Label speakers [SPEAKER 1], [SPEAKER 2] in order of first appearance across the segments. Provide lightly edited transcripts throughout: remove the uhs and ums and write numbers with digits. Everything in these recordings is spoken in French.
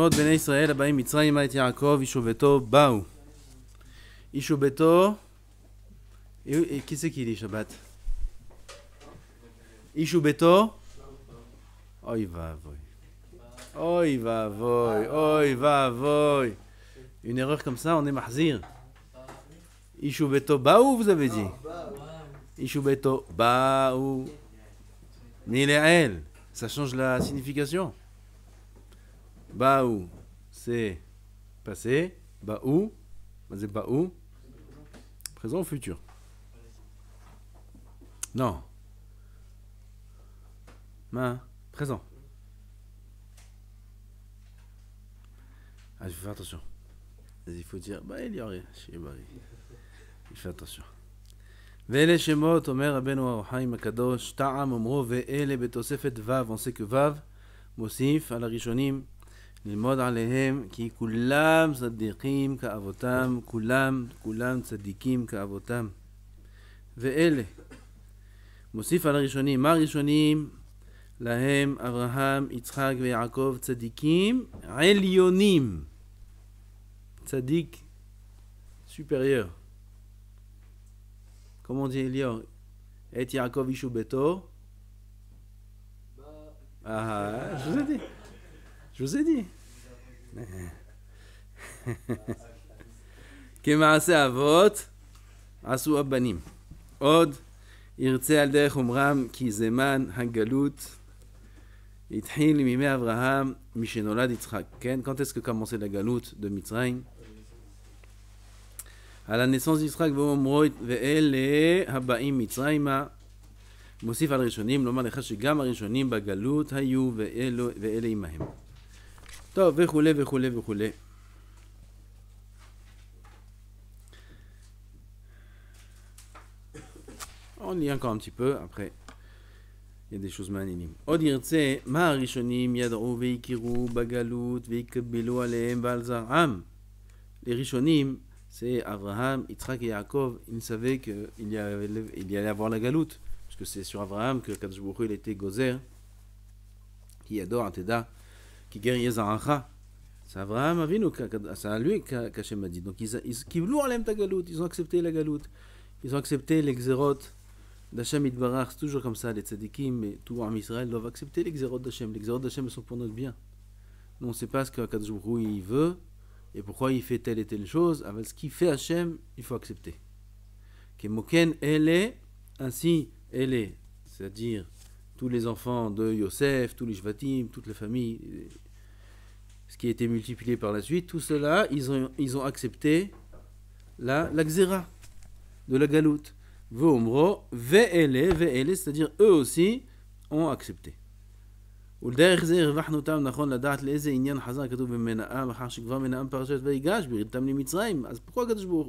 [SPEAKER 1] בני ישראל הבאים מצרימה את יעקב, איש וביתו באו. איש וביתו, qui c'est qui dit Shabbat? איש וביתו? אוי ואבוי. אוי ואבוי, אוי ואבוי. Une erreur comme ça, on est mahzir. איש וביתו באו, vous avez dit? איש וביתו באו. Niléel, ça change la signification. Baou, c'est passé. Baou, c'est baou. Présent ou futur? Non. Présent. Ah, je vais faire attention. Il faut dire, il y aurait. Il fait attention. ואלה שמות אומר רבנו אור החיים הקדוש טעם אומרו ואלה בתוספת ו' on sait que ו' מוסיף על הראשונים ללמוד עליהם כי כולם צדיקים כאבותם כולם צדיקים כאבותם ואלה מוסיף על הראשונים מה הראשונים להם אברהם יצחק ויעקב צדיקים עליונים צדיק supérieur. Comment on dit Elior? Et Yaakov Ishu Beto? Ah, je vous ai dit. Je vous ai dit. כמעשה אבות עשו הבנים. עוד ירצה על דרך אומרם כי זמן הגלות התחיל מימי אברהם משנולד יצחק. כן? Quand est-ce que commençait la galoute de Mitzrayim? על הנסונס יצחק ואומרו ואלה הבאים מצרימה מוסיף על ראשונים לומר לך שגם הראשונים בגלות היו ואלה עמהם טוב וכולי וכולי וכולי on lit encore un petit peu après il y a des choses מעניינים עוד ירצה מה הראשונים ידעו והכירו בגלות ויקבלו עליהם ועל זרעם לראשונים c'est Abraham, Yitzhak et Yaakov, ils savaient qu'il y allait avoir la galoute, parce que c'est sur Abraham que Kadosh Baruch Hu il était gozer, qui adore Ateda, qui guérit Yezaracha. C'est Abraham Avinu, c'est à lui qu'Hachem a dit. Donc ils kiblou alem ta galoute, ils ont accepté la galoute, ils ont accepté les xérot d'Hachem Yitbarach, c'est toujours comme ça, les tzadikim, mais tout en Israël doivent accepter les xérot d'Hachem. Les xérot d'Hachem sont pour notre bien. Nous on ne sait pas ce que Kadosh Baruch Hu il veut, et pourquoi il fait telle et telle chose, avec ce qu'il fait Hachem, il faut accepter. Kemoken ele, ainsi ele, c'est-à-dire tous les enfants de Yosef, tous les Shvatim, toutes les familles, ce qui a été multiplié par la suite, tout cela, ils ont accepté la xéra de la galoute. Ve'omro, ve'ele, c'est-à-dire eux aussi ont accepté. ולדרך זה הרווחנו אותם נכון לדעת לאיזה עניין חזר כתוב במנעה מחר שכבר מנעם פרשת ויגש בירידתם למצרים. אז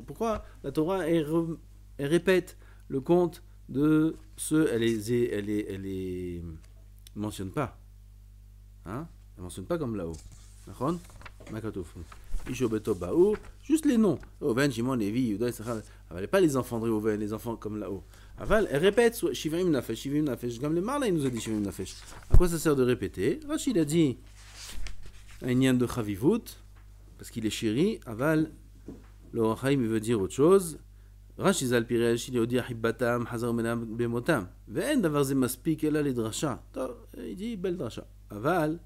[SPEAKER 1] pourquoi la Torah elle répète le conte de ceux elle les mentionne pas, hein? Elle mentionne pas comme là-haut, נכון? מה כתוב? איש וביתו באו, juste les noms, ראובן, שמעון, לוי, יהודה, יששכר, אבל pas les enfants de Réhouven, les enfants comme là-haut. אבל elle répète 70 nafesh, גם למעלה il nous a dit 70 nafesh. À quoi ça sert de répéter? Rashi il a dit un nyan de chavivut, parce qu'il est chéri, aval, le Or HaChaim il veut dire autre chose. Rashi zal pirei Rashi il dit ahibbatam, hazar menam bemotam. ואין דבר זה מספיק אלא לדרשה. טוב, il dit belle drasha. Aval,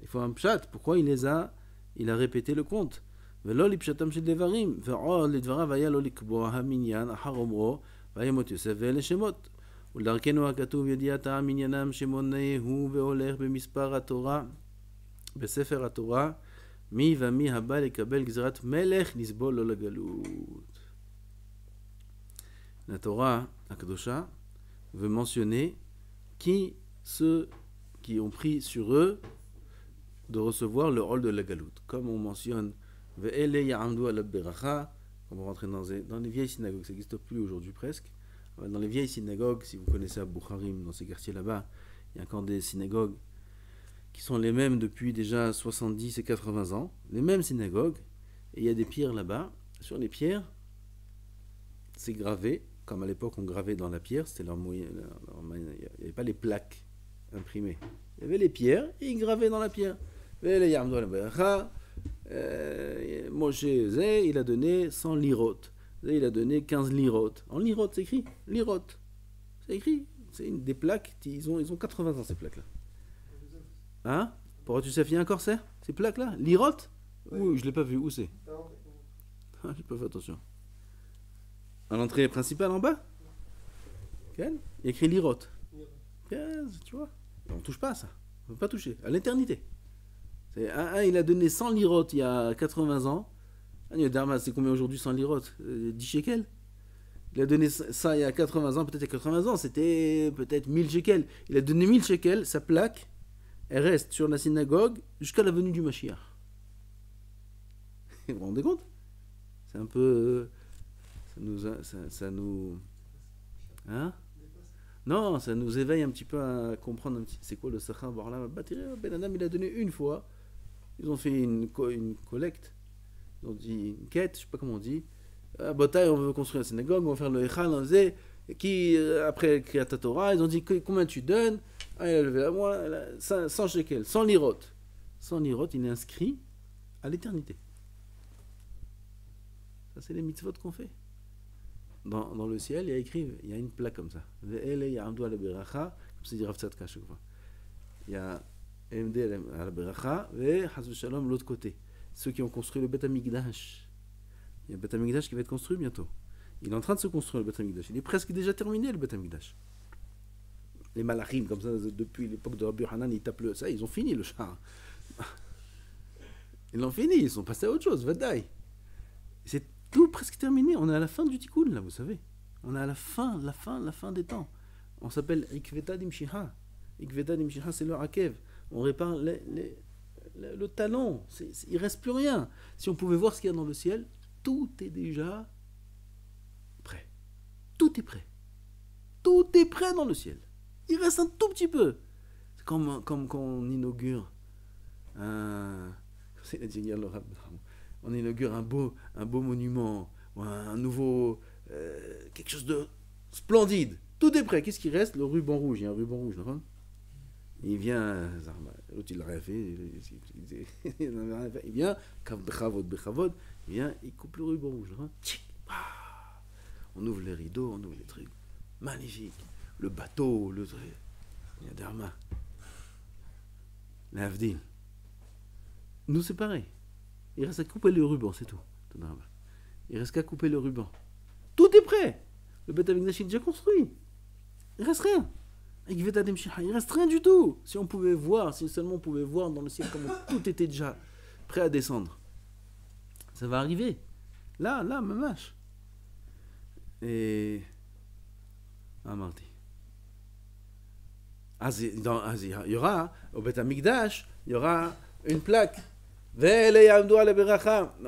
[SPEAKER 1] il faut un pshat, pourquoi il a répété le conte? ולא לפשטם של דברים, ועוד לדבריו היה לו לקבוע המניין אחר אומרו וימות יוסף ואלה שמות. ולדרכנו הכתוב ידיעת העם עניינם שמונה הוא והולך במספר התורה, בספר התורה, מי ומי הבא לקבל גזירת מלך נסבול לו לגלות. La Torah הקדושה veut mentionner ceux qui ont pris sur eux de recevoir le rôle de la galoute. Comme on mentionne ve'ele ya'amdu ala beracha, on va rentrer dans les vieilles synagogues, ça n'existe plus aujourd'hui presque. Dans les vieilles synagogues, si vous connaissez à Bukharim, dans ces quartiers là-bas, il y a encore des synagogues qui sont les mêmes depuis déjà 70 et 80 ans, les mêmes synagogues, et il y a des pierres là-bas. Sur les pierres, c'est gravé, comme à l'époque on gravait dans la pierre, c'était leur moyen, il n'y avait pas les plaques imprimées. Il y avait les pierres et ils gravaient dans la pierre. Ve'ele ya'amdu ala beracha. Moshe, il a donné 100 lirot. Il a donné 15 lirot. En lirot, c'est écrit lirot. C'est écrit. C'est une des plaques. Ils ont 80 ans, ces plaques-là. Hein? Pourquoi tu sais, il y a un corsaire? Ces plaques-là? Lirot? Oui, je l'ai pas vu. Où c'est? J'ai pas fait attention. À l'entrée principale en bas? Il y a écrit lirot. Tu vois? On touche pas à ça. On ne peut pas toucher. À l'éternité. Il a donné 100 lirot il y a 80 ans. C'est combien aujourd'hui 100 lirot? 10 shekels. Il a donné ça il y a 80 ans. Peut-être il y a 80 ans, c'était peut-être 1000 shekels. Il a donné 1000 shekels. Sa plaque, elle reste sur la synagogue jusqu'à la venue du Mashiach. Vous vous rendez compte? C'est un peu... Ça nous... Hein? Non, ça nous éveille un petit peu à comprendre un petit... C'est quoi le Sachar Barla? Ben Adam, il a donné une fois. Ils ont fait une collecte. Ils ont dit une quête, je sais pas comment on dit. Bataille, on veut construire une synagogue, on va faire le Echal, on faisait. Qui, après Kriyat Torah, ils ont dit combien tu donnes? Il a levé la main, 100 shekels, 100 lirot. 100 lirot, il est inscrit à l'éternité. Ça, c'est les mitzvot qu'on fait. Dans le ciel, il y a écrit, il y a une plaque comme ça. Ve'ele ya'amdu ala beracha, comme c'est dit Rav Tzadka chaque fois. Il y a MD ala beracha, et Chas v'Shalom l'autre côté. Ceux qui ont construit le Bet HaMikdash. Il y a un Bet HaMikdash qui va être construit bientôt. Il est en train de se construire le Bet HaMikdash. Il est presque déjà terminé le Bet HaMikdash. Les malachim, comme ça, depuis l'époque de Rabbi Hanan, ils tapent le... Ça, ils ont fini le char. Ils l'ont fini, ils sont passés à autre chose, Vadaï. C'est tout presque terminé. On est à la fin du tikkun, là, vous savez. On est à la fin des temps. On s'appelle Ikveta Dimshiha. Ikveta Dimshiha, c'est le Akev. On répare le talon. Il ne reste plus rien. Si on pouvait voir ce qu'il y a dans le ciel, tout est déjà prêt. Tout est prêt. Tout est prêt dans le ciel. Il reste un tout petit peu. C'est comme quand on inaugure on inaugure un beau monument, ou un nouveau... quelque chose de splendide. Tout est prêt. Qu'est-ce qui reste? Le ruban rouge. Il y a un ruban rouge, non? Il vient... L'autre, il n'a rien fait. Il vient... Il vient, il coupe le ruban rouge. On ouvre les rideaux, on ouvre les trucs. Magnifique. Le bateau, le truc. Il y a Dharma. L'Avdil. Nous, c'est pareil. Il reste à couper le ruban, c'est tout. Il reste qu'à couper le ruban. Tout est prêt. Le Bet HaMikdash est déjà construit. Il reste rien. Il reste rien du tout. Si on pouvait voir, si seulement on pouvait voir dans le ciel comment tout était déjà prêt à descendre. Ça va arriver. Là, mamash. Et... Mardi. Il y aura, au Bet HaMikdash, il y aura une plaque. On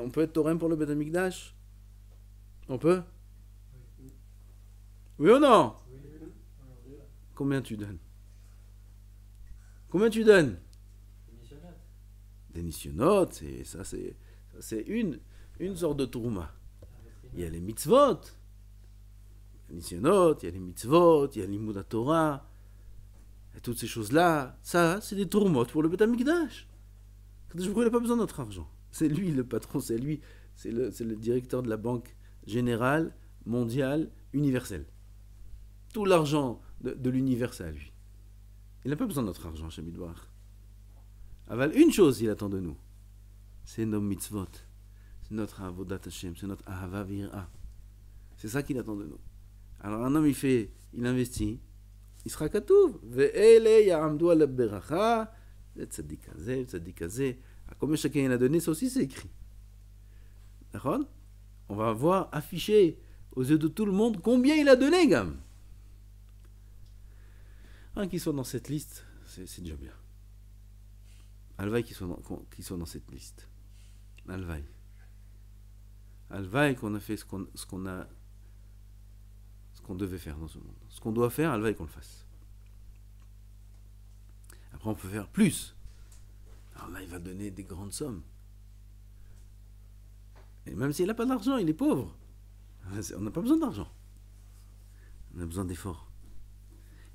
[SPEAKER 1] peut être taurin pour le Bet HaMikdash? On peut? Oui ou non? Combien tu donnes? Combien tu donnes? Des nisyonotes, c'est une sorte de tourma. Il y a les mitzvot. Il y a les nisyonotes, il y a les mitzvot, il y a l'imoud Torah. Et toutes ces choses-là, ça, c'est des tourmotes pour le Bet HaMikdash. Il n'a pas besoin de notre argent. C'est lui le patron, c'est lui, c'est le directeur de la banque générale, mondiale, universelle. Tout l'argent de l'univers, c'est à lui. Il n'a pas besoin de notre argent, Shem Yitbarach. Aval, une chose il attend de nous, c'est nos mitzvot, c'est notre avodat Hashem, c'est notre ahava v'ira. C'est ça qu'il attend de nous. Alors un homme, il investit, il sera katouv. Ve'ele ya'amdu ala beracha. Tzadik azé. À combien chacun il a donné, ça aussi c'est écrit. D'accord? On va voir affiché aux yeux de tout le monde combien il a donné, gamme. Un qui soit dans cette liste, c'est déjà bien. Alvaï qui soit dans cette liste. Alvaï qu'on a fait ce qu'on devait faire dans ce monde. Ce qu'on doit faire, Alvaï qu'on le fasse. Après, on peut faire plus. Alors là, il va donner des grandes sommes. Et même s'il n'a pas d'argent, il est pauvre. On n'a pas besoin d'argent. On a besoin d'efforts.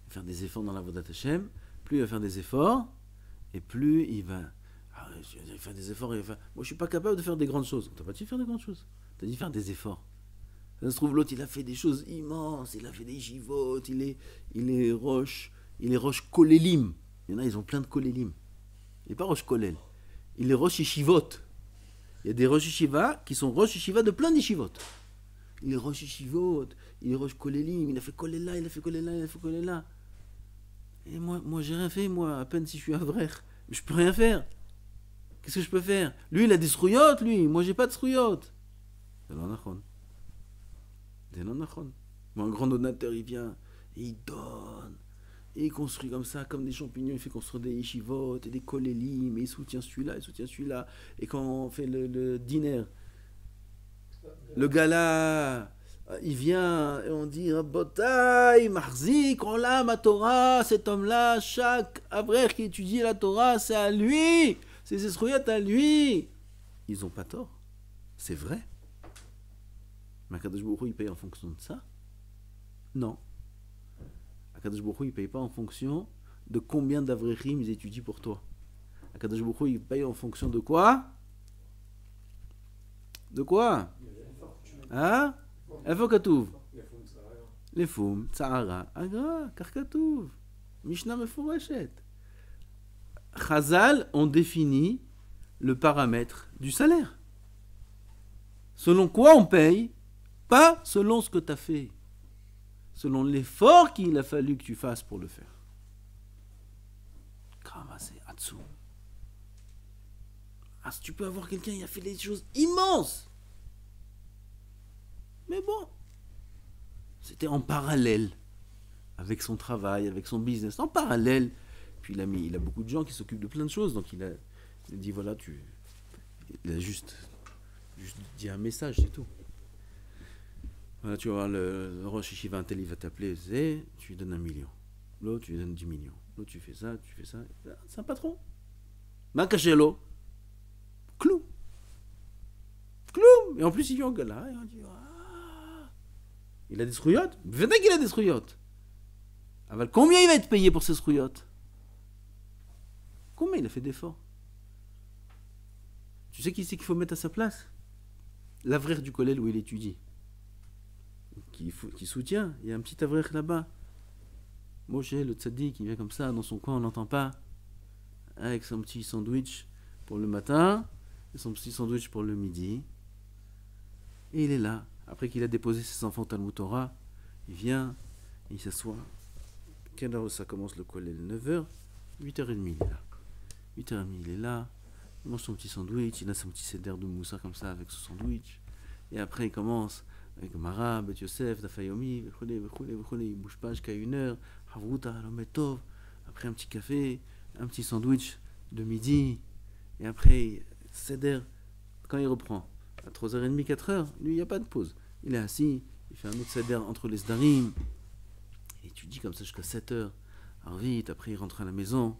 [SPEAKER 1] Faire des efforts dans la Vodat Hashem. Plus il va faire des efforts, et plus il va il va faire des efforts. Moi, je ne suis pas capable de faire des grandes choses. On t'a pas dit de faire des grandes choses. Tu as dit de faire des efforts. Ça se trouve, l'autre, il a fait des choses immenses. Il a fait des jivotes. Il est roche kolélim. Il y en a, ils ont plein de kolélim. Il n'est pas roche kolel. Il est roche yeshivot. Il y a des roche yeshiva qui sont roche yeshiva de plein d'yeshivot. Il est roche yeshivot. Il est roche kolélim. Il a fait koléla, il a fait koléla, il a fait koléla. Et moi, j'ai rien fait, moi, à peine si je suis avrer. Mais je peux rien faire. Qu'est-ce que je peux faire? Lui, il a des srouillottes, lui. Moi, j'ai pas de srouillottes. C'est l'anachon. C'est l'anachon. Moi, un grand donateur, il vient et il donne. Et il construit comme ça, comme des champignons. Il fait construire des yeshivotes et des kolélim. Et il soutient celui-là, il soutient celui-là. Et quand on fait le dîner, le gala, il vient et on dit Rabotai, Marzik, Olam, ma Torah, cet homme-là, chaque avrer qui étudie la Torah, c'est à lui, c'est ses srouillettes à lui. Ils n'ont pas tort, c'est vrai. Mais Akadosh Baruch Hu, il paye en fonction de ça? Non. Akadosh Baruch Hu, il ne paye pas en fonction de combien d'avrechim ils étudient pour toi. Akadosh Baruch Hu, il paye en fonction de quoi? De quoi? Hein? איפה כתוב? לפום, צערה, אגרה, כך כתוב. משנה מפורשת. Chazal ont défini le paramètre du salaire. Selon quoi on paye? Pas selon ce que tu as fait. Selon l'effort qu'il a fallu que tu fasses pour le faire. Kramase, Atsu. Ah, si tu peux avoir quelqu'un, il a fait des choses immenses. Mais bon, c'était en parallèle avec son travail, avec son business, en parallèle. Puis il a beaucoup de gens qui s'occupent de plein de choses, donc il a dit voilà, il a juste dit un message, c'est tout. Voilà, tu vas voir le Rosh Yeshiva Intel, il va t'appeler, tu lui donnes 1 million. L'autre, tu lui donnes 10 millions. L'autre, tu fais ça. C'est un patron. Makachelo. Clou. Et en plus, il vient au gala, et on dit il a des srouillottes? Venez qu'il a des srouillottes. Aval, combien il va être payé pour ces srouillottes? Combien il a fait d'efforts? Tu sais qui c'est qu'il faut mettre à sa place? L'avraire du collège où il étudie. Qui soutient. Il y a un petit avraire là-bas. Moshe, le tzaddik, qui vient comme ça, dans son coin, on n'entend pas. Avec son petit sandwich pour le matin, et son petit sandwich pour le midi. Et il est là. Après qu'il a déposé ses enfants au Talmud Torah, il vient, il s'assoit. Quelle heure ça commence le collège? 9h, 8h30 il est là. 8h30 il est là, il mange son petit sandwich, il a son petit seder de moussa comme ça avec son sandwich. Et après il commence avec Mara, Bet Yosef, Dafayomi, il ne bouge pas jusqu'à 1h, Havruta, Lometov. Après un petit café, un petit sandwich de midi. Et après, seder, quand il reprend à 3h30, 4h, lui, il n'y a pas de pause. Il est assis, il fait un autre seder entre les sdarim. Il étudie comme ça jusqu'à 7h. Alors vite, après il rentre à la maison,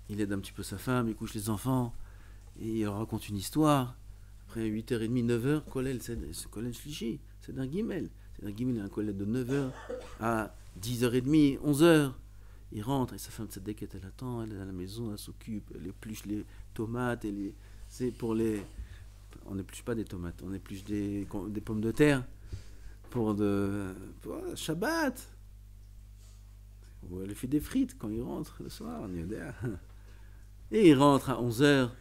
[SPEAKER 1] il aide un petit peu sa femme, il couche les enfants, et il leur raconte une histoire. Après 8h30, 9h, collège, c'est collège Shlishi, c'est d'un Gimel. C'est d'un Gimel, il y a un collège de 9h à 10h30, 11h. Il rentre, et sa femme Tzedeket, elle attend, elle est à la maison, elle s'occupe, elle épluche les tomates, c'est pour les... On n'épluche pas des tomates, on épluche des pommes de terre pour Shabbat. Ou elle fait des frites quand il rentre le soir, on y est. Et il rentre à 11h,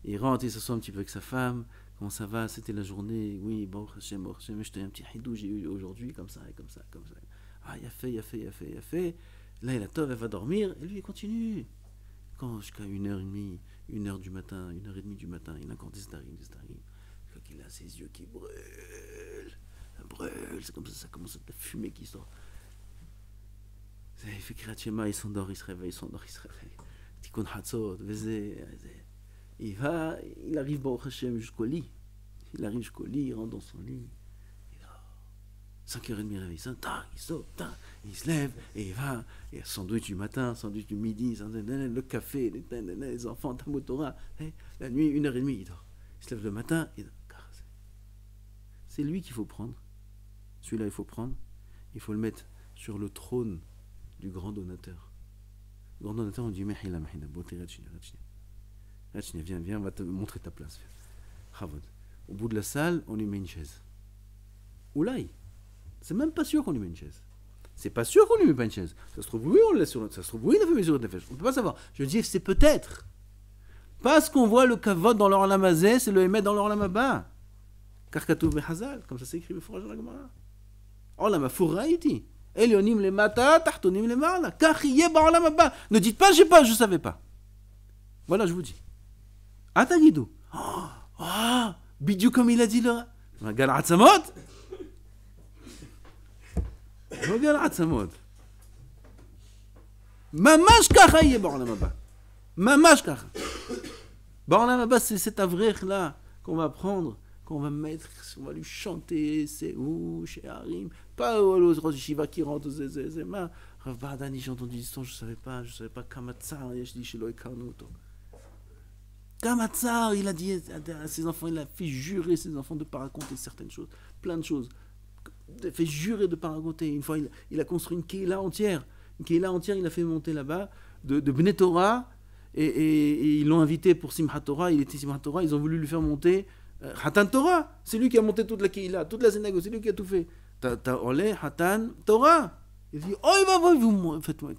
[SPEAKER 1] il rentre, il s'assoit un petit peu avec sa femme. Comment ça va? C'était la journée. Oui, bon, je t'ai un petit hidou, j'ai eu aujourd'hui, comme ça, et comme ça, comme ça. Ah, il a fait. Là, il a tov, elle va dormir, et lui, il continue. Quand jusqu'à 1h30, 1h du matin, 1h30 du matin, il a encore des starim. Je vois qu'il a ses yeux qui brûlent. C'est comme ça commence à être la fumée qui sort. Il fait Kriyat Shema, il s'endort, il se réveille. Tikkun Hatzot, il arrive Baruch Hashem jusqu'au lit. Il rentre dans son lit. 5h30 réveil, il saute, il se lève, et il va, il y a sandwich du matin, sandwich du midi, le café, les enfants, Talmud Torah, la nuit, 1h30, il dort. Il se lève le matin, il dort. C'est lui qu'il faut prendre. Celui-là, il faut prendre. Il faut le mettre sur le trône du grand donateur. Le grand donateur, on dit, Viens, on va te montrer ta place. Chavod. Au bout de la salle, on lui met une chaise. Oulaï. C'est même pas sûr qu'on lui met une chaise. C'est pas sûr qu'on lui met pas une chaise. Ça se trouve, oui, on le laisse sur notre. Ça se trouve, oui, il a fait mesure de nefesh. On peut pas savoir. Je dis, c'est peut-être. Parce qu'on voit le kavod dans l'olam hazeh, c'est le émet dans l'olam haba. Car katuv behazal, comme ça c'est écrit before dans la Gemara. Olam hafuraiti. Elionim le mata, tahtonim le ma'ala. Car yé ba'olam haba. Ne dites pas, je savais pas. Voilà, je vous dis. Atagidou. Bidiou comme il a dit là. Regarde Atzamot. Regarde Atzamot. Mamash kacha yé ba'olam haba. Mamash kacha. Ba'olam haba, c'est cet avrech là qu'on va prendre, qu'on va mettre, on va lui chanter, c'est où, chez Harim. Pas aux Rosh Yeshiva qui rentrent aux Zézéma. Rav Bardani, j'ai entendu l'histoire, je savais pas, Kamatzar, je dis chez Loïkarnuto. Kamatzar, il a dit à ses enfants, il a fait jurer ses enfants de ne pas raconter certaines choses, plein de choses. Il a fait jurer de ne pas raconter. Une fois, il a construit une Keila entière. Il a fait monter là-bas, de Bnei Torah, et ils l'ont invité pour Simchat Torah, il était Simchat Torah, ils ont voulu lui faire monter Hatan Torah. C'est lui qui a monté toute la Keila, toute la synagogue, c'est lui qui a tout fait. T'as olé Hatan Torah. Il dit, vous faites-moi.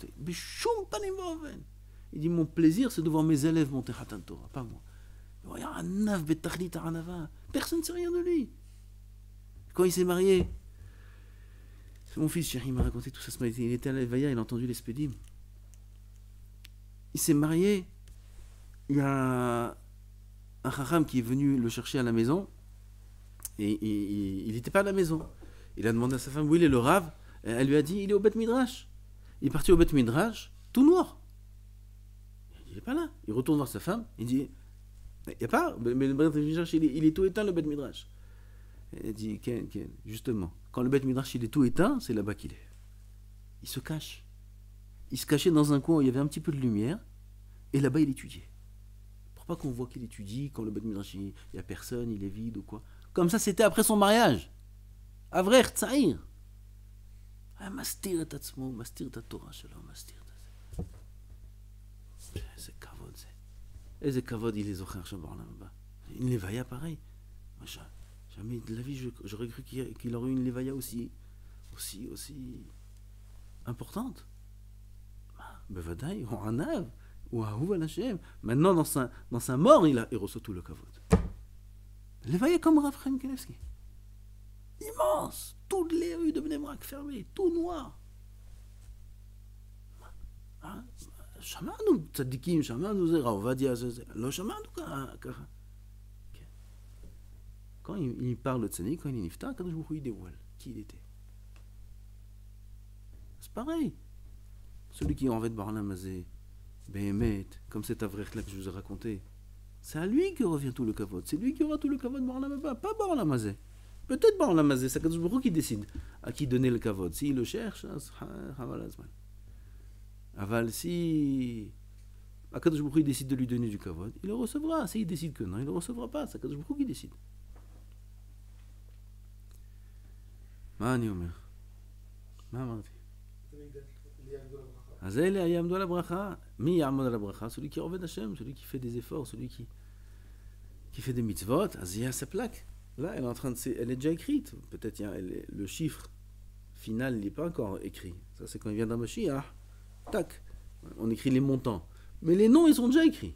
[SPEAKER 1] Il dit, mon plaisir, c'est de voir mes élèves monter Hatan Torah, pas moi. Personne ne sait rien de lui. Quand il s'est marié, c'est mon fils chéri, il m'a raconté tout ça. Il était à l'Evaya, il a entendu les spédim. Il s'est marié. Il y a un chacham qui est venu le chercher à la maison. Et il n'était pas à la maison. Il a demandé à sa femme où il est le Rav. Elle lui a dit, il est au Beth Midrash. Il est parti au Beth Midrash, tout noir. Il n'est pas là. Il retourne voir sa femme. Il dit, il n'y a pas. Mais le Beth Midrash, il est tout éteint, le Beth Midrash. Elle dit, Ken, justement, quand le Beth Midrash il est tout éteint, c'est là-bas qu'il est. Il se cache. Il se cachait dans un coin où il y avait un petit peu de lumière. Et là-bas, il étudiait. Pour pas qu'on voit qu'il étudie, quand le Beth Midrash, il n'y a personne, il est vide ou quoi. Comme ça, c'était après son mariage. Avrer, Tsaïr. Mastir et Tatsmo, Mastir et Torah, Shalom, Mastir. C'est kavod, c'est. Et c'est kavod, il les offre chez Barlam. Une levaya pareil. Jamais de la vie, j'aurais cru qu'il aurait eu une levaya aussi importante. Bevadaï, ou Anav, ou Ahuv al-Hashem. Maintenant, dans sa mort, il reçoit tout le kavod. Levaya comme Rav Chaim Kanevski. Immense. Toutes les rues de Bnei Brak fermées, tout noir. Shamanu tzadikim, shamanu zera, ovadia, lo shamanu kara. Quand il parle de tzaddik, quand il est nifta, quand je vous il dévoile qui il était. C'est pareil. Celui qui est en fait Barlam Hazeh, Behemet, comme cet avrech là que je vous ai raconté, c'est à lui que revient tout le kavod. C'est lui qui aura tout le kavod Barlam Hazeh, pas Barlam Hazeh. Peut-être Barlam Hazeh, c'est Kadosh Baruch Hu qui décide à qui donner le kavod. S'il le cherche, aval si Kadosh Baruch Hu décide de lui donner du kavod, il le recevra. S'il décide que non, il ne le recevra pas. C'est Kadosh Baruch Hu qui décide. מה אני אומר? מה אמרתי? אז אלה יעמדו על הברכה. מי יעמוד על הברכה? Celui qui עובד השם, celui qui fait des efforts, celui qui fait des mitzvot, אז il y a sa plaque. Là, elle est déjà écrite. Peut-être le chiffre final n'est pas encore écrit. Ça, c'est quand il vient d'un Mashiach. Tac, on écrit les montants. Mais les noms, ils sont déjà écrits.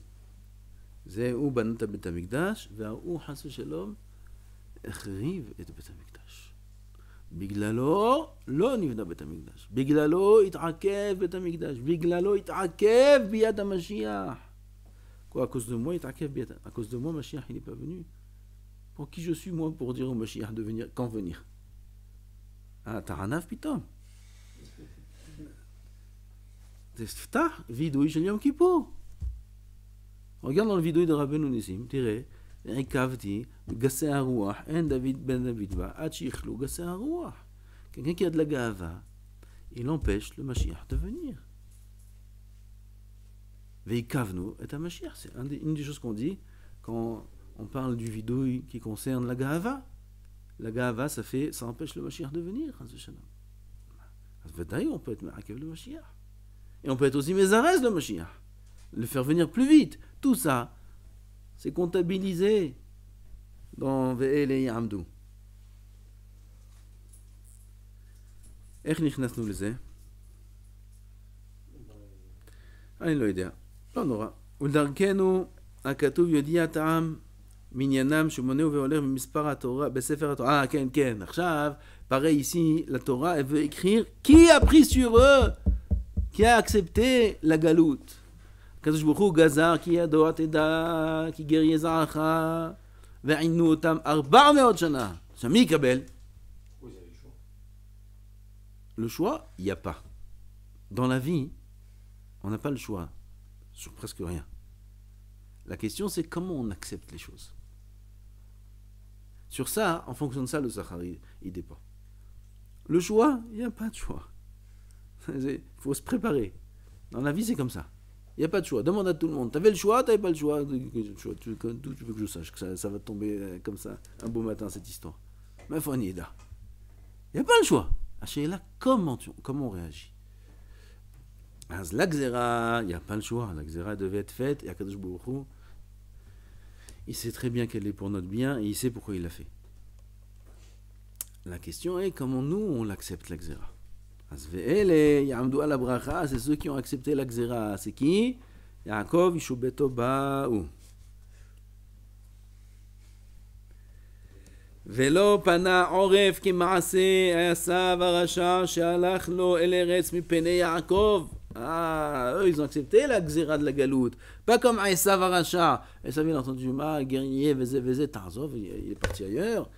[SPEAKER 1] זהו בנת בית המקדש, והוא חס ושלום החריב את בית המקדש. בגללו לא נבנה בית המקדש. בגללו התעכב בית המקדש. בגללו התעכב ביד המשיח. Quoi, à cause de moi, à cause de moi, Mashiach, il n'est pas venu. Pour qui je suis, moi, pour dire au Mashiach de venir, quand venir? Ah, Taranav, pitom. Testftah, vidouille shel Yom Kippour. Regarde dans le vidéo de Rabbeinu Nissim, תראה, עיכבתי גסי הרוח, אין דוד בן דוד בא, עד שיכלו גסי הרוח. Quelqu'un qui a de la gava, il empêche le Mashiach de venir. Veikavnu et Mashiach, c'est une des choses qu'on dit quand on parle du vidouille qui concerne la gava. La gava, ça empêche le Mashiach de venir. On peut être ma'akev le Mashiach. Et on peut être aussi mézarez le Mashiach. Le faire venir plus vite. Tout ça, C'est comptabilisé dans Ve'ele Ya'amdu. איך נכנסנו לזה? אני לא יודע, לא נורא. ולדרכנו הכתוב יודיע העם מניינם שמונהו והולך במספר התורה, בספר התורה. כן, כן, עכשיו, pareil ici, la Torah, elle veut écrire qui a pris sur eux, qui a accepté la galoute. הקדוש ברוך הוא גזר כי ידוע תדע, כי גר יזרעך, ועינו אותם 400 שנה. עכשיו מי יקבל? Le choix, il n'y a pas. Dans la vie, on n'a pas le choix sur presque rien. La question, c'est comment on accepte les choses. Sur ça, en fonction de ça, le Sahar, il dépend. Le choix, il n'y a pas de choix. Il faut se préparer. Dans la vie, c'est comme ça. Il n'y a pas de choix. Demande à tout le monde. Tu avais le choix, tu n'avais pas le choix. Tu veux que je sache que ça va tomber comme ça un beau matin, cette histoire. Mais il faut en y aider. Il n'y a pas le choix. Là, comment on réagit? La Gzera, il n'y a pas le choix. La Gzera devait être faite. Et Akadosh Baruch Hu, il sait très bien qu'elle est pour notre bien et il sait pourquoi il l'a fait. La question est comment nous on l'accepte la Gzera. C'est ceux qui ont accepté la Gzera. C'est qui? Yaakov Ishubeto Ba'u. ולא פנה עורף כמעשה עשיו הרשע שהלך לו אל ארץ מפני יעקב. Eux ils ont accepté la gzera de la galoute, pas comme Esav Aracha. Esav il a entendu guerrier, vezé, Tarzov, il est parti ailleurs,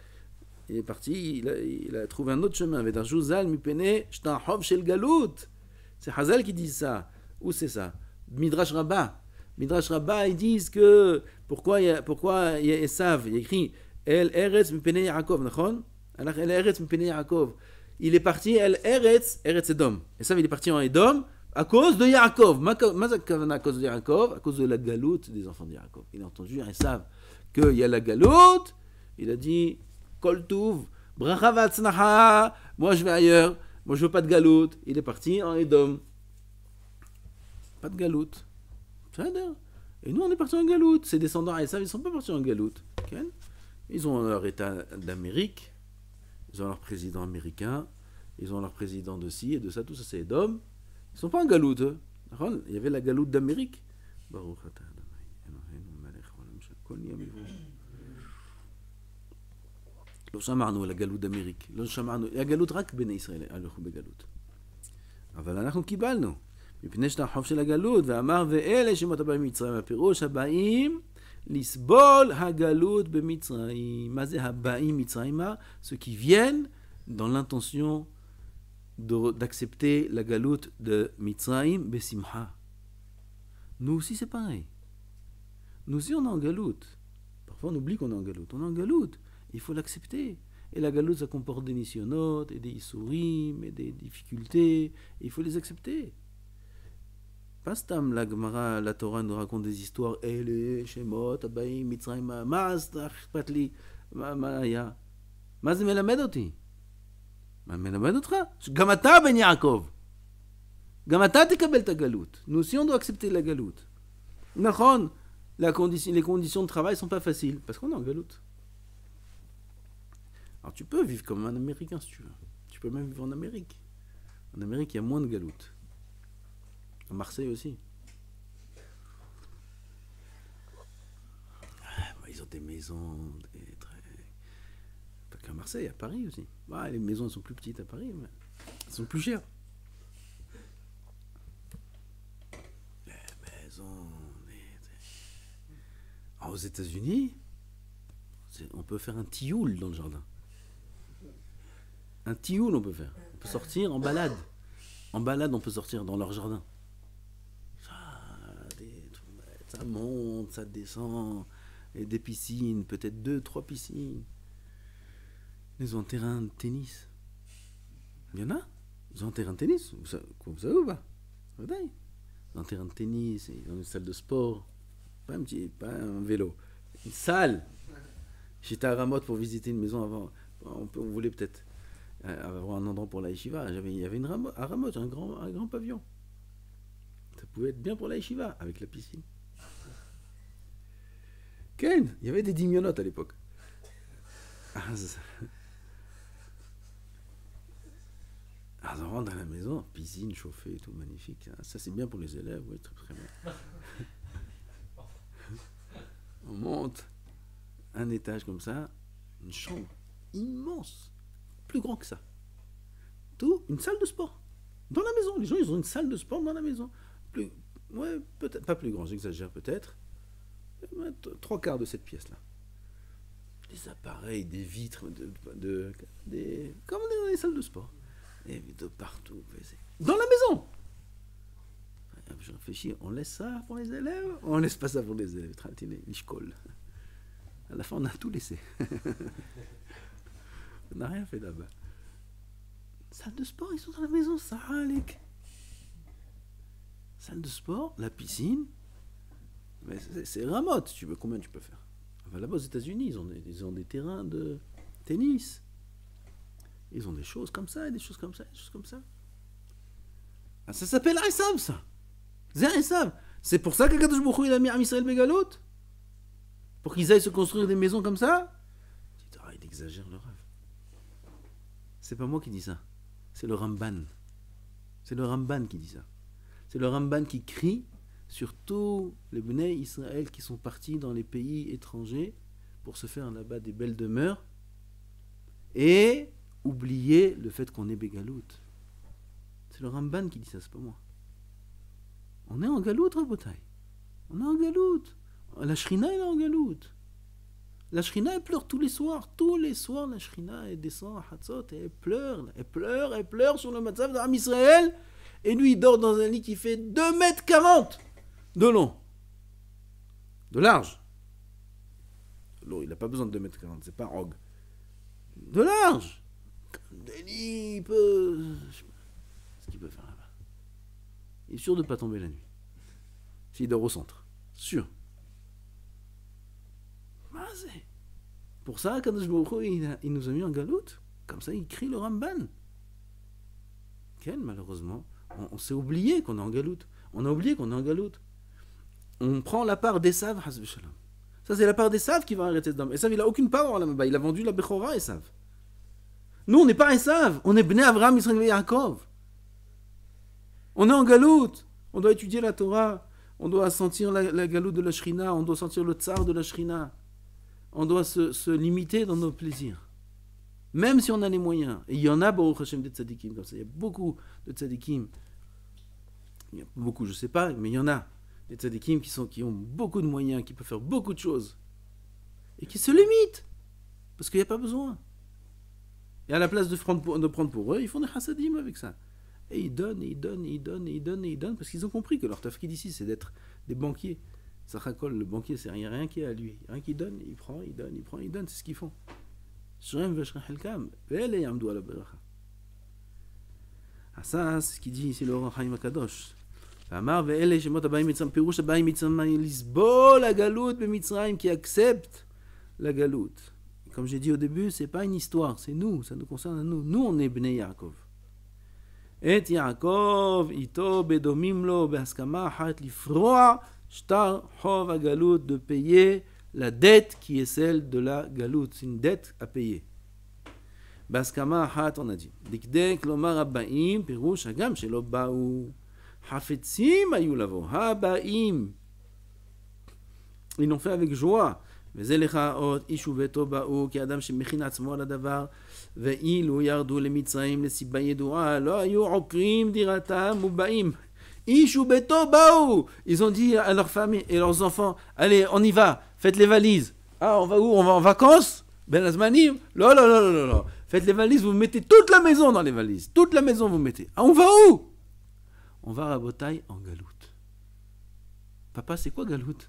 [SPEAKER 1] il est parti, il a trouvé un autre chemin. Vedarjuzal mipene shtahov shel galoute. C'est Hazal qui dit ça. Où c'est ça? Midrash Rabbah. Midrash Rabbah ils disent que pourquoi il y a Esav, il y a écrit El Eretz mipene Yaakov, nachon? Alors El Eretz mipene Yaakov. Il est parti El Eretz Edom. Esav il est parti en Edom. À cause de Yaakov. À cause de Yaakov, à cause de la galoute des enfants de Yaakov. Il a entendu, ils savent qu'il y a la galoute. Il a dit, Kol Tuv, Bracha Vatznacha, moi je vais ailleurs, moi je veux pas de galoute. Il est parti en Edom. Pas de galoute. Et nous on est partis en galoute. Ses descendants à Esav, ils ne sont pas partis en galoute. Okay? Ils ont leur état d'Amérique, ils ont leur président américain, ils ont leur président de ci et de ça, tout ça c'est Edom. Ils ne sont pas en galoute. Il y avait la galoute d'Amérique. לא שמענו על הגלות d'Amérique. לא שמענו. הגלות רק בני ישראל הלכו בגלות. אבל אנחנו קיבלנו. מפני שאתה החוב של הגלות, ואמר ואלה שמות הבאים במצרים. הפירוש הבאים לסבול הגלות במצרים. מה זה הבאים מצרימה? Ceux qui viennent dans l'intention d'accepter la galoute de Mitzrayim Besimha. Nous aussi c'est pareil. Nous aussi on est en galoute. Parfois on oublie qu'on est en galoute. On est en galoute. Il faut l'accepter. Et la galoute ça comporte des nisyonotes et des isurim et des difficultés. Et il faut les accepter. Pas stam la Gemara, la Torah nous raconte des histoires. Ele, Shemot, Abaim, Mitzrayim, Maz, Patli, Maya. Maz melamed oti. מה מלמד אותך? גם אתה בן יעקב. גם אתה תקבל את הגלות. Nous aussi on doit accepter la galoute. נכון, les conditions de travail sont pas faciles parce qu'on est en galoute. Alors tu peux vivre comme un Américain si tu veux. Tu peux même vivre en Amérique. En Amérique il y a moins de galoute. À Marseille aussi. Ils ont des maisons qu'à Marseille, à Paris aussi. Les maisons sont plus petites à Paris, mais elles sont plus chères. Les maisons... aux États-Unis, on peut faire un tioul dans le jardin. Un tioul on peut faire. On peut sortir en balade. En balade, on peut sortir dans leur jardin. Ça monte, ça descend. Et des piscines, peut-être 2-3 piscines. Ils ont un terrain de tennis. Il y en a. Ils ont un terrain de tennis. Vous savez ou pas? Ils ont un terrain de tennis, ils ont une salle de sport. Pas un vélo. Une salle. J'étais à Ramot pour visiter une maison avant. On voulait peut-être avoir un endroit pour la yeshiva. Il y avait à Ramot, un grand pavillon. Ça pouvait être bien pour la yeshiva, avec la piscine. Ken, il y avait des dimionotes à l'époque. On rentre dans la maison, piscine chauffée, tout magnifique. Ça, c'est bien pour les élèves, oui, très très bien. On monte un étage comme ça, une chambre immense, plus grand que ça. Tout, une salle de sport. Dans la maison, les gens, ils ont une salle de sport dans la maison. Ouais, peut-être, pas plus grand, j'exagère peut-être. 3/4 de cette pièce-là. Des appareils, des vitres, comme dans les salles de sport. Et de partout. Dans la maison. Je réfléchis, on laisse ça pour les élèves ou on laisse pas ça pour les élèves? L'ishkol. À la fin, on a tout laissé. On n'a rien fait là-bas. Salle de sport, ils sont dans la maison, ça halek. Salle de sport, la piscine. Mais c'est ramote, tu veux, combien tu peux faire? Enfin, là-bas aux États-Unis, ils ont des terrains de tennis. Ils ont des choses comme ça, des choses comme ça, des choses comme ça. Ah, ça s'appelle Aïsab, ça. C'est Aïsab. C'est pour ça qu'Akadosh Baruch Hu, il a mis Am Israël Begalot. Pour qu'ils aillent se construire des maisons comme ça. Il exagère le rêve. C'est pas moi qui dis ça. C'est le Ramban. C'est le Ramban qui dit ça. C'est le Ramban qui crie sur tous les Bnei Israël qui sont partis dans les pays étrangers pour se faire là-bas des belles demeures et oublier le fait qu'on est Bégalout. C'est le Ramban qui dit ça, c'est pas moi. On est en Galout, Rabotai. On est en Galout. La Shrina, elle est en Galout. La Shrina, elle pleure tous les soirs. Tous les soirs, la Shrina, elle descend à Hatzot et elle pleure. Elle pleure, elle pleure sur le Matzav d'Am Israël. Et lui, il dort dans un lit qui fait 2,40 m de long. De large. Il n'a pas besoin de 2,40 m, c'est pas un hog. De large. Des lits, il peut... Je sais pas ce qu'il peut faire là-bas. Il est sûr de ne pas tomber la nuit. S'il dort au centre. Sûr. C'est pour ça qu'Akadosh Baruch Hu, il nous a mis en galoute. Comme ça, il crie le Ramban. Malheureusement, on s'est oublié qu'on est en galoute. On a oublié qu'on est en galoute. On prend la part d'Esav, Hasbe Shalom. Ça, c'est la part d'Esav qui va arrêter ce dame. Esav, il n'a aucune part là-bas. Il a vendu la Bechora, Esav. Nous, on n'est pas Esav. On est Bnei Avraham, Israël et Yaakov. On est en galoute. On doit étudier la Torah. On doit sentir la galoute de la Shrina. On doit sentir le tsar de la Shrina. On doit se limiter dans nos plaisirs. Même si on a les moyens. Et il y en a, Baruch Hashem, des tzadikim comme ça. Il y a beaucoup de tzadikim. Il y a beaucoup, je ne sais pas, mais il y en a. Des tzadikim qui ont beaucoup de moyens, qui peuvent faire beaucoup de choses. Et qui se limitent. Parce qu'il n'y a pas besoin. Et à la place de prendre pour eux, ils font des chassadim avec ça. Et ils donnent, et ils donnent, et ils donnent, et ils donnent, et ils donnent. Parce qu'ils ont compris que leur tafkid ici, c'est d'être des banquiers. Sachakol, le banquier, c'est rien qui est à lui. Rien qui donne, il prend, il donne, il prend, il donne, c'est ce qu'ils font. Ah ça, c'est ce qu'il dit ici le Ohr HaChaim Akadosh. Qui accepte la galoute. Comme j'ai dit au début, c'est pas une histoire, c'est nous, ça nous concerne à nous. Nous, on est Bnei Yaakov. Et Yaakov, ito bedomim lo behaskama achat lifroa shtar hov hagalout, de payer la dette qui est celle de la galoute. C'est une dette à payer. Behaskama achat, on a dit. Dikdek lomar habaim, pirouche hagam shelo baou. Hafetzim ayu lavo. Habaim. Ils l'ont fait avec joie. וזה לך עוד איש וביתו באו כאדם שמכין עצמו על הדבר ואילו ירדו למצרים לסיבה ידועה לא היו עוקרים דירתם ובאים איש וביתו באו. Ils ont dit à leurs familles et leurs enfants, allez on y va, faites les valises. Ah on va où? On va en vacances? Ben azmanim? Non. Faites les valises, vous mettez toute la maison dans les valises, toute la maison vous mettez. Ah on va où? On va à Rabotai en galoute. Papa, c'est quoi galoute?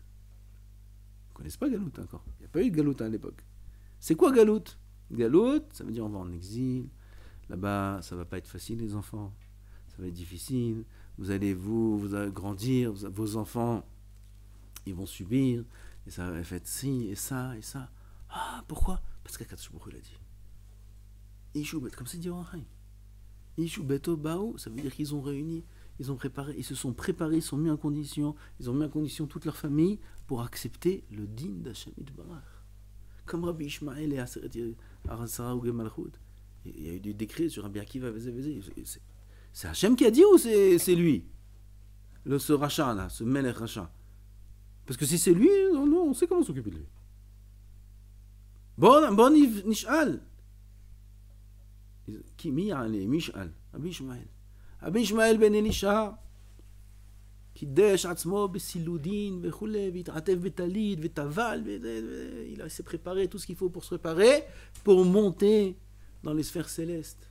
[SPEAKER 1] Vous ne connaissez pas Galoute encore. Il n'y a pas eu de Galoute à l'époque. C'est quoi Galoute? Galoute, ça veut dire on va en exil. Là-bas, ça ne va pas être facile, les enfants. Ça va être difficile. Vous allez grandir. Vos enfants, ils vont subir. Et ça va faire ci et ça et ça. Ah, pourquoi? Parce qu'Akadosh Baruch Hu l'a dit. Ishu Bet, comme ça dit Ohr HaChaim. Ishu Beto Baou, ça veut dire qu'ils ont réuni ils se sont préparés, ils sont mis en condition, ils ont mis en condition toute leur famille pour accepter le din d'Hashem Yitbarach. Comme Rabbi Ishmael et Arasara ou Malchut. Il y a eu des décrets sur Rabbi Akiva. C'est Hachem qui a dit ou c'est lui? Ce rachat là, ce Melech rachat. Parce que si c'est lui, non, on sait comment s'occuper de lui. Bon, Nishal. Qui Miyale, Mishal, Rabbi Ishmael. Rabbi Ishmael ben Elisha. קידש עצמו בסילודין וכולי, והתעטף בטלית וטבל, il s'est préparé tout ce qu'il faut pour se préparer, pour monter dans les sphères célestes.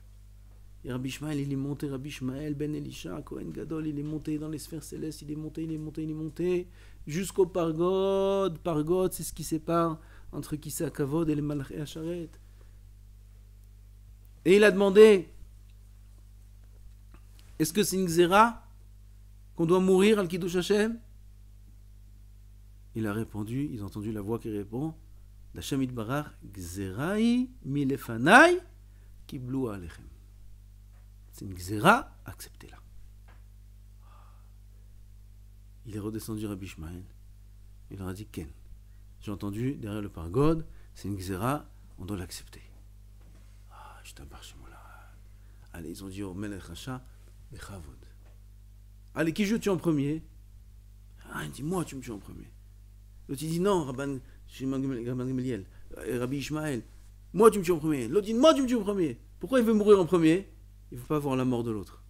[SPEAKER 1] Et Rabbi Ishmael, il est monté, Rabbi Ishmael ben Elisha, Kohen Gadol, il est monté dans les sphères célestes, il est monté, jusqu'au Pargod. Pargod, c'est ce qui sépare entre Kisei HaKavod et les Malachi Hasharet. Et il a demandé, est-ce que c'est une Xéra qu'on doit mourir al Kiddush Hashem? Il a répondu, ils ont entendu la voix qui répond, d'Hashem Yitbarach, Gzerai milefanai kiblu alechem. C'est une Gzera, acceptez-la. Il est redescendu Rabbi Ishmael, il leur a dit, Ken, j'ai entendu derrière le Pargod, c'est une Gzera, on doit l'accepter. Je t'embarque chez moi là. Allez, ils ont dit au Melech Racha, Bechavod. Allez, qui je tue en premier? Il dit, moi, tu me tues en premier. L'autre, il dit, non, Rabban Gamaliel, Rabbi Ishmael, moi, tu me tues en premier. L'autre dit, moi, tu me tues en premier. Pourquoi il veut mourir en premier? Il ne veut pas voir la mort de l'autre.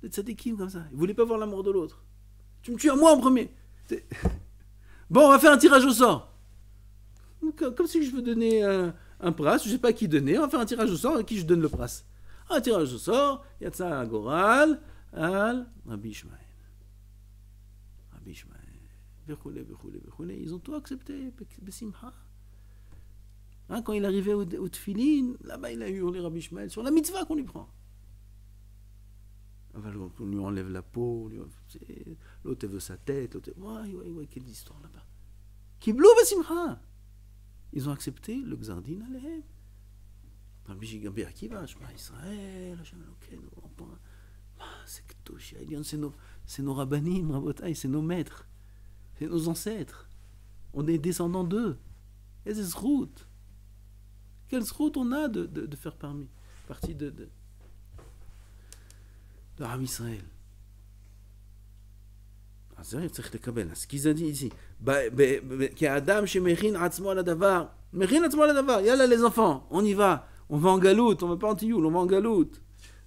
[SPEAKER 1] Vous êtes tzadikim comme ça. Il ne voulait pas voir la mort de l'autre. Tu me tues à moi en premier. Bon, on va faire un tirage au sort. Comme si je veux donner un pras, je ne sais pas à qui donner. On va faire un tirage au sort à qui je donne le pras. Un tirage au sort, il y a de ça à Goral. Rabbi Ishmael. Ils ont tout accepté. Besimcha. Quand il arrivait au Tfilin, là-bas il a hurlé Rabbi Ishmael sur la mitzvah qu'on lui prend. On lui enlève la peau, l'autre veut sa tête, l'autre. Ouais, quelle histoire là-bas. Kiblou Besimcha. Ils ont accepté le Gzardin Alehem. Rabbi Akiva, Shema Israël, Hashem Elokeinu, c'est Kedosh, c'est nos rabbanim, rabotai, c'est nos maîtres, c'est nos ancêtres. On est descendants d'eux. Et c'est zrout. Quelle zrout on a de faire partie de Ram Israël. צריך לקבל. אז כי זה איתי. כאדם שמכין עצמו על הדבר, מכין עצמו על הדבר, יאללה les enfants, on y va. On va en galoute, on va pas en tioul, on va en galoute.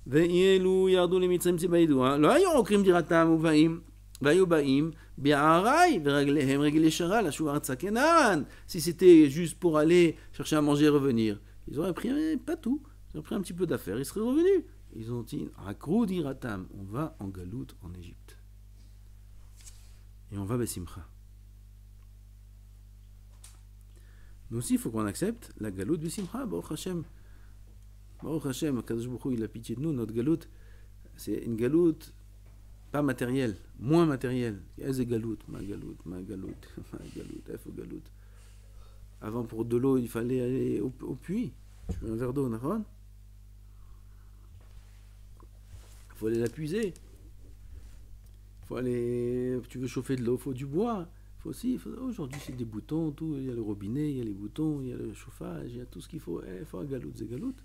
[SPEAKER 1] ואילו ירדו למצרים ציביידוע, לא היו עוקרים דירתם ובאים, והיו באים בערי ורגליהם רגל ישרה לשוב ארצה כנען. Si c'était juste pour aller chercher à manger et revenir, ils auraient pris pas tout, ils auraient pris un petit peu d'affaires, ils seraient revenus. Ils ont dit, Akrou diratam, on va en galoute en Égypte. Et on va besimcha. Nous aussi, il faut qu'on accepte la galoute besimcha, Baruch Hashem. Baruch Hashem, Akadosh Baruch Hu, il a pitié de nous, notre galoute, c'est une galoute pas matérielle, moins matérielle. Qu'est-ce que galoute? Ma galoute, F galoute. Avant, pour de l'eau, il fallait aller au puits. Tu veux un verre d'eau, Nahon? Il faut aller la puiser. Faut aller, tu veux chauffer de l'eau, il faut du bois. Aujourd'hui, c'est des boutons, tout. Il y a le robinet, il y a les boutons, il y a le chauffage, il y a tout ce qu'il faut. Il faut un galoute, c'est galoute.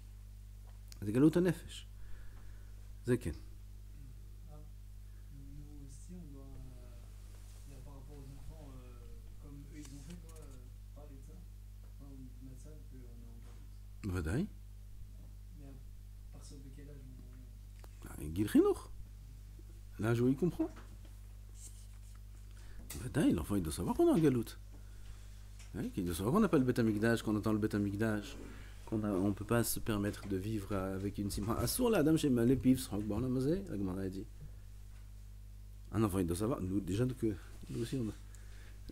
[SPEAKER 1] C'est galoute à nefesh. C'est quel?
[SPEAKER 2] Nous aussi, on doit, par rapport aux enfants, comme eux, ils ont fait, quoi, parler de ça. Enfin, on met ça qu'on est en galoute.
[SPEAKER 1] Vadaï.
[SPEAKER 2] Mais à partir de quel âge
[SPEAKER 1] Gil Chinour. L'âge où il comprend. L'enfant, il doit savoir qu'on est en galoute. Il doit savoir qu'on n'a pas le Beth Amikdash, qu'on attend le Beth Amikdash, qu'on ne peut pas se permettre de vivre avec une simcha. Assour la dame chez Malé Pif, Srok Barla Mazé, la Gemara a dit. Un enfant, il doit savoir. Nous, déjà,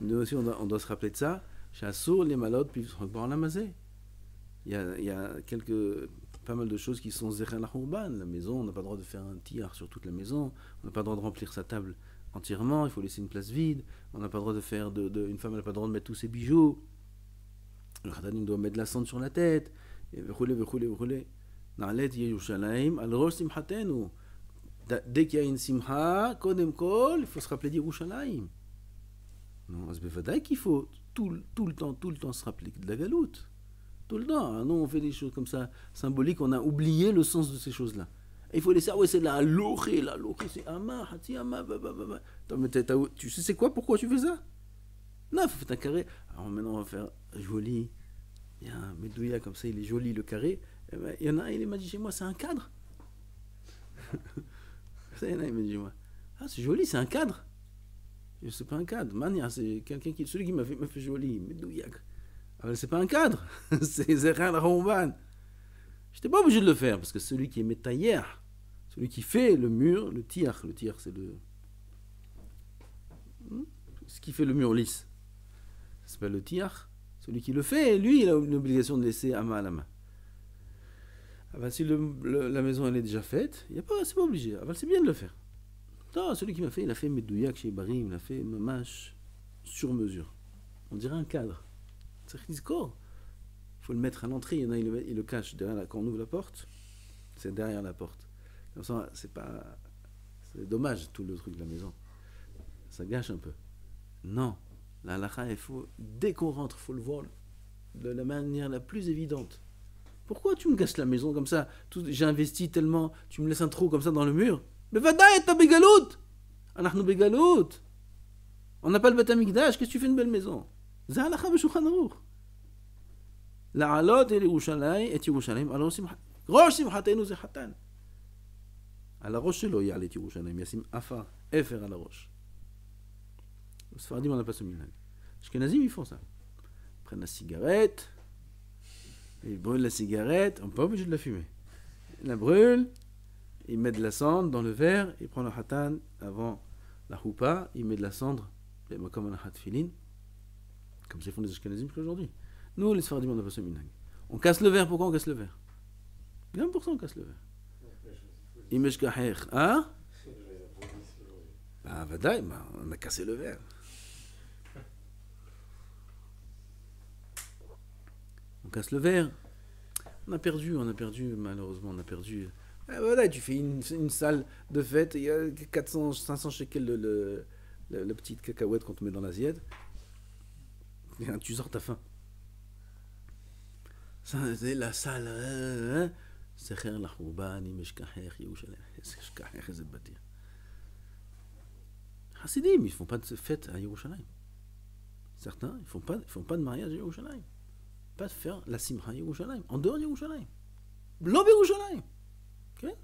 [SPEAKER 1] nous aussi, on doit se rappeler de ça. Chez Assour, les malades, Pif, Srok Barla Mazé. Il y a pas mal de choses qui sont Zechel Achurban. La maison, on n'a pas le droit de faire un tir sur toute la maison. On n'a pas le droit de remplir sa table entièrement. Il faut laisser une place vide. On n'a pas le droit de faire une femme n'a pas le droit de mettre tous ses bijoux. Le Khadanim doit mettre de la cendre sur la tête. Et Na'alet Yerushalayim al rosh simchatenu. Dès qu'il y a une simcha, Kodem Kol, il faut se rappeler d'Yerushalayim. Non, c'est bevadaï qu'il faut tout le temps se rappeler de la galoute. Tout le temps. Non, on fait des choses comme ça, symboliques, on a oublié le sens de ces choses-là. Et il faut laisser, ah ouais, c'est la loché, c'est ama, hati ama, bah. Attends, mais tu sais c'est quoi, pourquoi tu fais ça? Non, il faut faire un carré. Alors maintenant, on va faire joli. Il y a un médouilla comme ça, il est joli le carré. Eh ben, il y en a un, il m'a dit chez moi, c'est un cadre. Il y en a, il m'a dit chez moi, ah, c'est joli, c'est un cadre. Je sais pas un cadre. Mania, c'est quelqu'un qui, celui qui m'a fait joli, médouilla. Ah, c'est pas un cadre, c'est Zerhan Rahomban. Je n'étais pas obligé de le faire, parce que celui qui est métaillère, celui qui fait le mur, le tir c'est ce qui fait le mur lisse. Ça s'appelle le tir. Celui qui le fait, lui, il a une obligation de laisser Ama à la main. Ah ben, si la maison elle est déjà faite, c'est pas obligé. Ah ben, c'est bien de le faire. Non, celui qui m'a fait, il a fait Medouyak chez Barim, il a fait Mamash sur mesure. On dirait un cadre. C'est corps. Il faut le mettre à l'entrée, il y en a, il le cache derrière quand on ouvre la porte, c'est derrière la porte. Comme ça, c'est dommage tout le truc de la maison. Ça gâche un peu. Non, la halakha, il faut, dès qu'on rentre, il faut le voir de la manière la plus évidente. Pourquoi tu me casses la maison comme ça? J'ai investi tellement, tu me laisses un trou comme ça dans le mur. Mais vadaï, t'as bégalout! Anachnu bégalout! On n'a pas le Beth Amikdash, qu'est-ce que tu fais une belle maison? C'est la halakha b'Shulchan Aruch. לעלות אל ירושלים, את ירושלים, על ראש שמחתנו זה חתן. על הראש שלו יעלה את ירושלים, ישים אפר על הראש. הספרדים on n'a pas ce minhag. Ashkenazim ils font ça. Ils prennent la cigarette, ils brûlent la cigarette, on n'est pas obligé de la fumer. Ils la brûlent, ils mettent de la cendre dans le verre, ils prennent le hatan avant la choupa, ils mettent de la cendre, comme un hatfilin, comme c'est font les Ashkenazim aujourd'hui. Nous, les Sfardim, on n'a pas ce minhag. On casse le verre. Pourquoi on casse le verre? Bien pour ça, on casse le verre. Imesh kaher. Hein? Bah, vadaï, on a cassé le verre. On casse le verre. On a perdu, malheureusement, on a perdu. Ah, vadaï, tu fais une salle de fête, il y a 400, 500 shekels le petit cacahuète qu'on te met dans l'assiette. Tu sors ta faim. Ça, c'est la salle. Secher la chouban, imeshkacher, Yerushalayim. Imeshkacher, c'est bâtir. Hasidim, ils ne font pas de fête à Yerushalayim. Certains, ils font pas de mariage à Yerushalayim. Pas de faire la simcha à Yerushalayim. En dehors de Yerushalayim. L'homme Yerushalayim. Okay?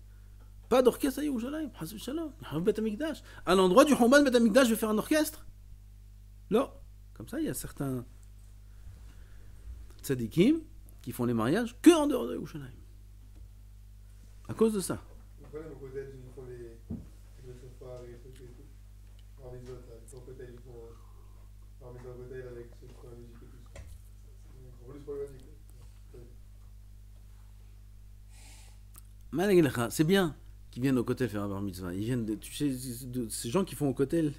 [SPEAKER 1] Pas d'orchestre à Yerushalayim. Hasib shalom. Beth Amikdash. À l'endroit du chouban Beth Amikdash, je vais faire un orchestre. Là, comme ça, il y a certains tzadikim qui font les mariages que en dehors de Yerushalayim. À cause de ça.
[SPEAKER 3] Pourquoi les Mokodet, ils font les chauffeurs et tout et tout? Parmi les autres, les Mokodet, ils font parmi les Mokodet avec ceux qui font la musique et tout. C'est encore plus problématique.
[SPEAKER 1] C'est bien qu'ils viennent au kotel faire un bar mitzvah. Ils viennent tu sais, ces gens qui font au kotel,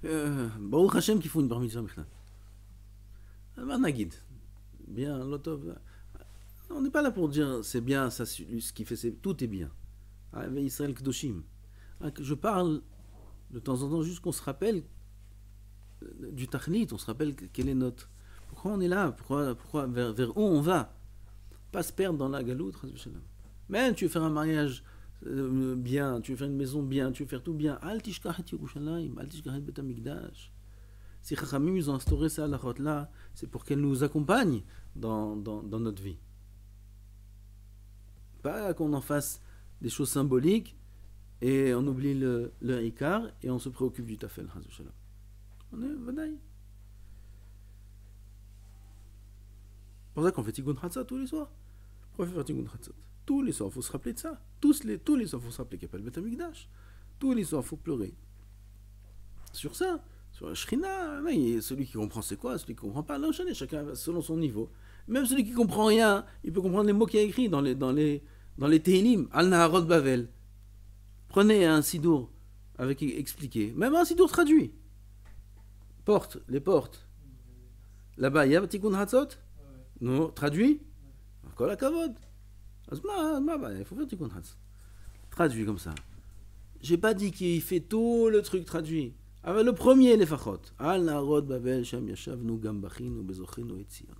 [SPEAKER 1] Baruch Hashem qui font une bar mitzvah. Nagid. Bien, l'otov. On n'est pas là pour dire c'est bien, ça, ce qu'il fait, tout est bien. Israël Kdoshim. Je parle de temps en temps juste qu'on se rappelle du Tachnit, on se rappelle quelle est notre. Pourquoi on est là? Pourquoi vers où on va? Pas se perdre dans la galoute. Même tu veux faire un mariage bien, tu veux faire une maison bien, tu veux faire tout bien. Al tishkach et Yerushalayim, al tishkach et Bet Amikdash. Si Chachamim ils ont instauré ça à la route là, c'est pour qu'elle nous accompagne dans notre vie. Pas qu'on en fasse des choses symboliques et on oublie le Ikar et on se préoccupe du Tafel. On est vadaï. C'est pour ça qu'on fait Tikkun Chatzot tous les soirs. Pourquoi faire Tikkun Chatzot? Tous les soirs, il faut se rappeler de ça. Tous les soirs, il faut se rappeler qu'il n'y a pas le Beth Amikdash. Tous les soirs, il faut pleurer. Sur ça. Sur la Shrina, celui qui comprend c'est quoi, celui qui ne comprend pas, là, chacun selon son niveau. Même celui qui ne comprend rien, il peut comprendre les mots qu'il y a écrits dans les Tehillim, Al Naharot Bavel. Prenez un sidour avec expliqué, même un sidour traduit. Les portes. Là-bas, il y a Tikkun Hatzot? Non, traduit? Kol hakavod. Il faut faire Tikkun Hatzot. Traduit comme ça. J'ai pas dit qu'il fait tout le truc traduit. Ah, le premier, les fachot. Al narod Babel, Sham Yashavnu, Gambachinu, Bezochinu, et Tzion.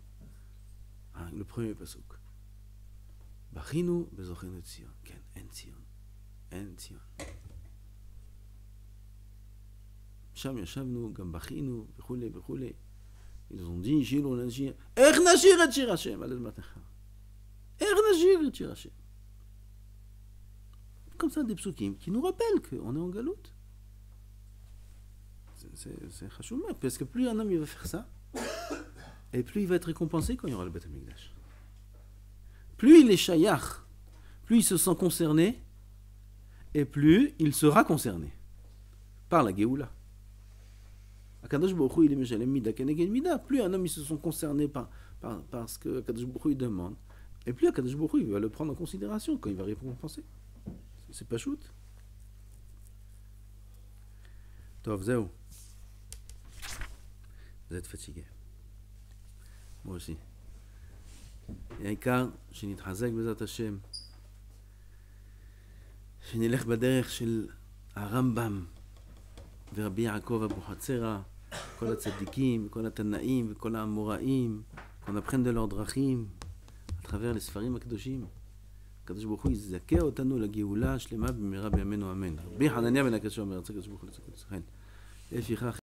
[SPEAKER 1] Ah, le premier pasuk. Bachinu, Bezochinu, et Tzion. Ken, en Tzion. En Tzion. Sham Yashavnu, Gambachinu, Bechule, Bechule. Ils ont dit, Shilo, Nashir. Ech Nashir et Shir Hashem. Allez, Matecha. Ech Nashir et Shir Hashem. Comme ça, des psukim qui nous rappellent qu'on est en galoute. C'est chachou, parce que plus un homme il va faire ça, et plus il va être récompensé quand il y aura le Beth Amikdash. Plus il est shayach, plus il se sent concerné, et plus il sera concerné par la Géoula. Akadosh Baruch Hu, il est meshalem mida keneged mida. Plus un homme il se sent concerné par ce que Akadosh Baruch Hu il demande, et plus Akadosh Baruch Hu il va le prendre en considération quand il va récompenser. C'est pas shoot. Tov, zéo. Vous êtes fatigué. Moi aussi. העיקר שנתחזק בעזרת השם, שנלך בדרך של הרמב"ם ורבי יעקב אבוחצירא, כל הצדיקים, כל התנאים וכל האמוראים, qu'on apprenne de leurs דרכים à travers les ספרים הקדושים. הקדוש ברוך הוא יזכה אותנו לגאולה השלמה במהרה בימינו אמן. רבי חנניה בן הקדוש אומר, הקדוש ברוך הוא לצדקו לצחן. לפיכך